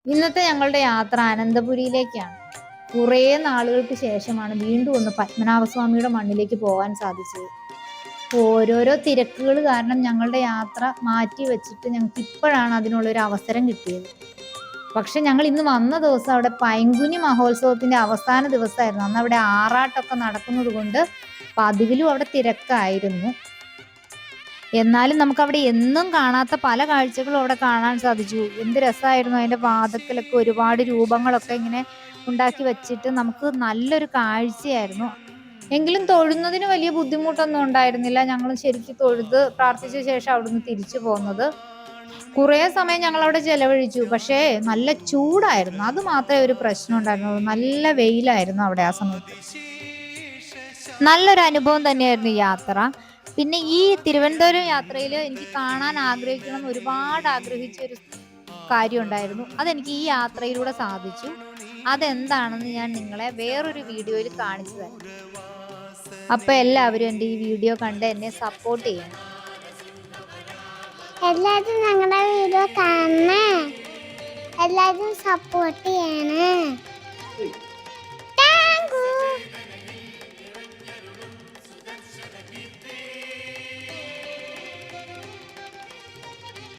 ഇന്നത്തെ ഞങ്ങളുടെ യാത്ര അനന്തപുരിയിലേക്കാണ്. കുറേ നാളുകൾക്ക് ശേഷമാണ് വീണ്ടും ഒന്ന് പത്മനാഭസ്വാമിയുടെ മണ്ണിലേക്ക് പോകാൻ സാധിച്ചത്. ഓരോരോ തിരക്കുകൾ കാരണം ഞങ്ങളുടെ യാത്ര മാറ്റി വെച്ചിട്ട് ഞങ്ങൾക്ക് ഇപ്പോഴാണ് അതിനുള്ളൊരു അവസരം കിട്ടിയത്. പക്ഷെ ഞങ്ങൾ ഇന്ന് വന്ന ദിവസം അവിടെ പൈങ്കുനി മഹോത്സവത്തിന്റെ അവസാന ദിവസമായിരുന്നു. അന്ന് അവിടെ ആറാട്ടൊക്കെ നടക്കുന്നത് കൊണ്ട് പതിവിലും അവിടെ തിരക്കായിരുന്നു. എന്നാലും നമുക്ക് അവിടെ എന്നും കാണാത്ത പല കാഴ്ചകളും അവിടെ കാണാൻ സാധിച്ചു. എന്ത് രസമായിരുന്നു! അതിന്റെ വാതിക്കലൊക്കെ ഒരുപാട് രൂപങ്ങളൊക്കെ ഇങ്ങനെ ഉണ്ടാക്കി വെച്ചിട്ട് നമുക്ക് നല്ലൊരു കാഴ്ചയായിരുന്നു. എങ്കിലും തൊഴുന്നതിന് വലിയ ബുദ്ധിമുട്ടൊന്നും ഉണ്ടായിരുന്നില്ല. ഞങ്ങൾ ശരിക്കും തൊഴുത് പ്രാർത്ഥിച്ച ശേഷം അവിടുന്ന് തിരിച്ചു പോകുന്നത്. കുറേ സമയം ഞങ്ങൾ അവിടെ ചെലവഴിച്ചു. പക്ഷേ നല്ല ചൂടായിരുന്നു. അത് മാത്രമേ ഒരു പ്രശ്നം ഉണ്ടായിരുന്നുള്ളൂ. നല്ല വെയിലായിരുന്നു അവിടെ ആ സമയത്ത്. നല്ലൊരു അനുഭവം തന്നെയായിരുന്നു ഈ യാത്ര. പിന്നെ ഈ തിരുവനന്തപുരം യാത്രയിൽ എനിക്ക് കാണാൻ ആഗ്രഹിക്കണം എന്ന് ഒരുപാട് ആഗ്രഹിച്ച ഒരു കാര്യം ഉണ്ടായിരുന്നു. അതെനിക്ക് ഈ യാത്രയിലൂടെ സാധിച്ചു. അതെന്താണെന്ന് ഞാൻ നിങ്ങളെ വേറൊരു വീഡിയോയിൽ കാണിച്ചു തരാം. അപ്പൊ എല്ലാവരും എൻ്റെ ഈ വീഡിയോ കണ്ട് എന്നെ സപ്പോർട്ട് ചെയ്യണം. എല്ലാവരും ഞങ്ങളുടെ വീഡിയോ കാണണേ, എല്ലാവരും സപ്പോർട്ട് ചെയ്യണേ.